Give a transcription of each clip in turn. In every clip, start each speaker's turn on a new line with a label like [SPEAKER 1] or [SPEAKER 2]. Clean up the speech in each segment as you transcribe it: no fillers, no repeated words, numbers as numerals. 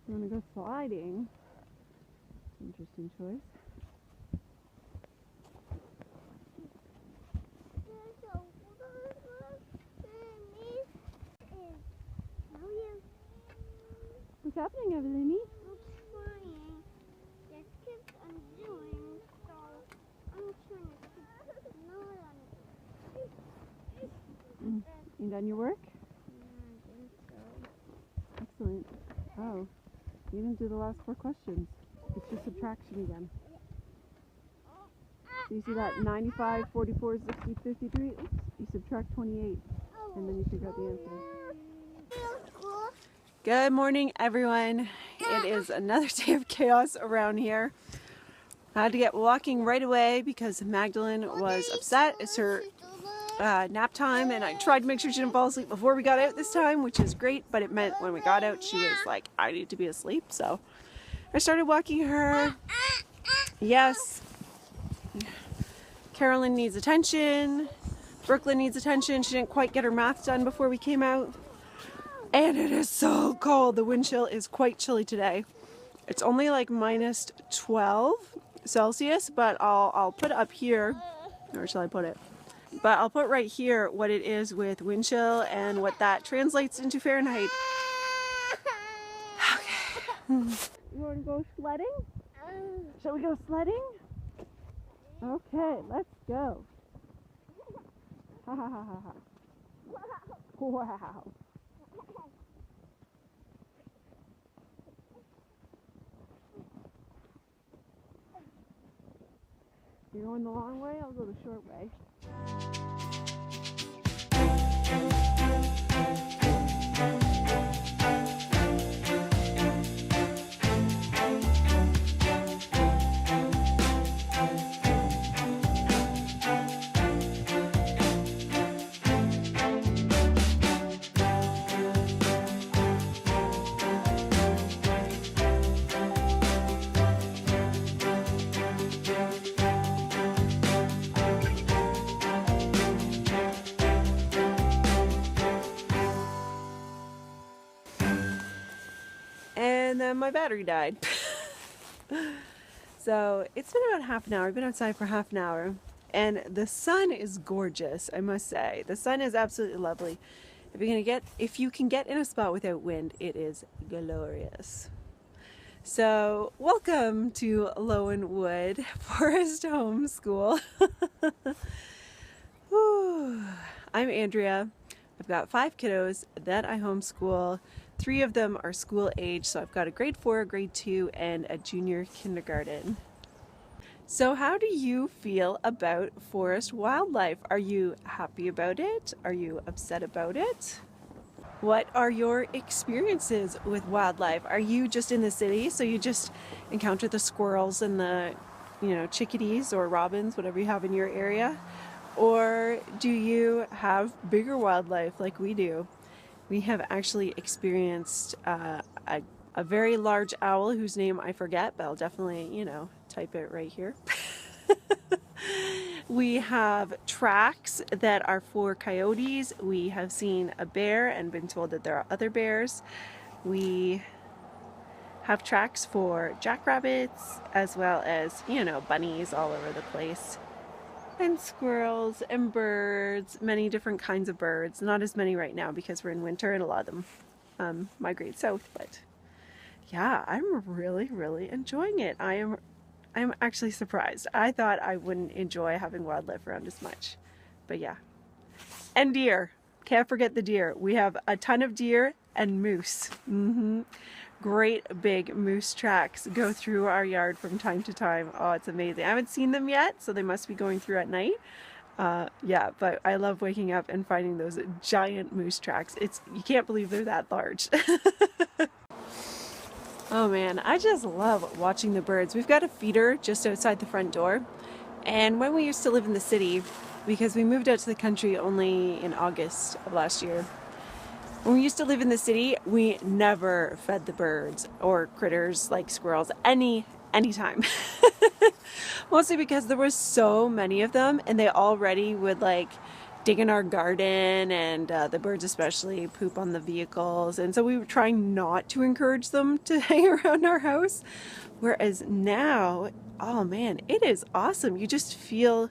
[SPEAKER 1] You want to go sliding? Interesting choice. What's happening, Evelyn?
[SPEAKER 2] I'm trying. That's what I'm doing. So I'm trying to keep on it.
[SPEAKER 1] You done your work?
[SPEAKER 2] Yeah, I think so.
[SPEAKER 1] Excellent. Oh, you didn't do the last 4 questions. It's just subtraction again. So you see that 95, 44, 60, 53? Oops, you subtract 28, and then you figure out the answer. Good morning, everyone. It is another day of chaos around here. I had to get walking right away because Magdalene was upset. It's her nap time, and I tried to make sure she didn't fall asleep before we got out this time, which is great, but it meant when we got out she was like, I need to be asleep. So I started walking her. Yes, Carolyn needs attention. Brooklyn needs attention. She didn't quite get her math done before we came out. And it is so cold. The wind chill is quite chilly today. It's only like minus 12 Celsius, but I'll put up here. Where shall I put it? But I'll put right here what it is with wind chill and what that translates into Fahrenheit. Okay. You want to go sledding? Shall we go sledding? Okay, let's go. Ha ha ha ha ha. Wow. You're going the long way, I'll go the short way. And then my battery died. So it's been about half an hour. I've been outside for half an hour, and the sun is gorgeous, I must say. The sun is absolutely lovely. If you can get in a spot without wind, it is glorious. So welcome to Loewenwood Forest Homeschool. I'm Andrea. I've got 5 kiddos that I homeschool. 3 of them are school age, so I've got a grade 4, a grade 2, and a junior kindergarten. So how do you feel about forest wildlife? Are you happy about it? Are you upset about it? What are your experiences with wildlife? Are you just in the city, so you just encounter the squirrels and the, chickadees or robins, whatever you have in your area? Or do you have bigger wildlife like we do? We have actually experienced a very large owl whose name I forget, but I'll definitely, type it right here. We have tracks that are for coyotes. We have seen a bear and been told that there are other bears. We have tracks for jackrabbits, as well as, bunnies all over the place. And squirrels and birds, many different kinds of birds. Not as many right now because we're in winter and a lot of them migrate south. But yeah, I'm really, really enjoying it. I'm actually surprised. I thought I wouldn't enjoy having wildlife around as much. But yeah. And deer. Can't forget the deer. We have a ton of deer and moose. Great big moose tracks go through our yard from time to time. Oh, it's amazing. I haven't seen them yet, so they must be going through at night. Yeah, but I love waking up and finding those giant moose tracks. You can't believe they're that large. Oh man, I just love watching the birds. We've got a feeder just outside the front door, and when we used to live in the city, because we moved out to the country only in August of last year, when we used to live in the city, we never fed the birds or critters like squirrels anytime. Mostly because there were so many of them, and they already would dig in our garden, and the birds especially poop on the vehicles. And so we were trying not to encourage them to hang around our house. Whereas now, oh man, it is awesome. You just feel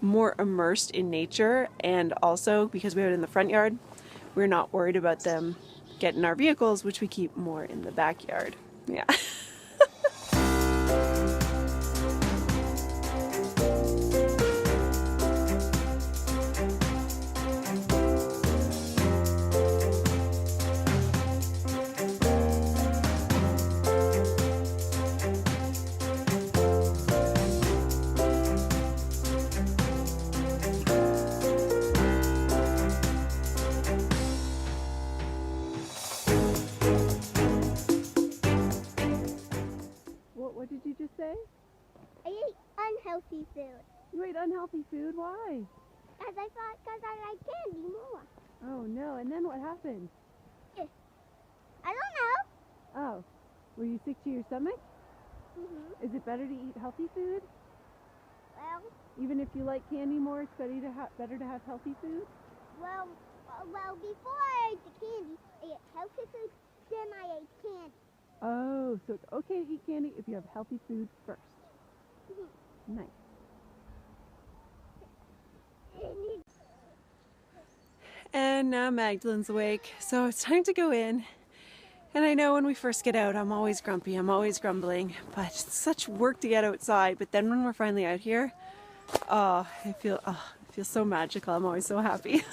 [SPEAKER 1] more immersed in nature, and also because we have it in the front yard, we're not worried about them getting our vehicles, which we keep more in the backyard. Yeah. What did you just say?
[SPEAKER 2] I ate unhealthy food.
[SPEAKER 1] You ate unhealthy food? Why?
[SPEAKER 2] Because I like candy more.
[SPEAKER 1] Oh no, and then what happened?
[SPEAKER 2] I don't know.
[SPEAKER 1] Oh, were you sick to your stomach?
[SPEAKER 2] Mm-hmm.
[SPEAKER 1] Is it better to eat healthy food?
[SPEAKER 2] Well,
[SPEAKER 1] Even if you like candy more, it's better to have healthy food?
[SPEAKER 2] well, before I ate the candy, I ate healthy food, then I ate candy.
[SPEAKER 1] Oh, so it's okay to eat candy if you have healthy food first. Nice. And now Magdalene's awake, so it's time to go in. And I know when we first get out, I'm always grumpy, I'm always grumbling, but it's such work to get outside. But then when we're finally out here, it feels so magical. I'm always so happy.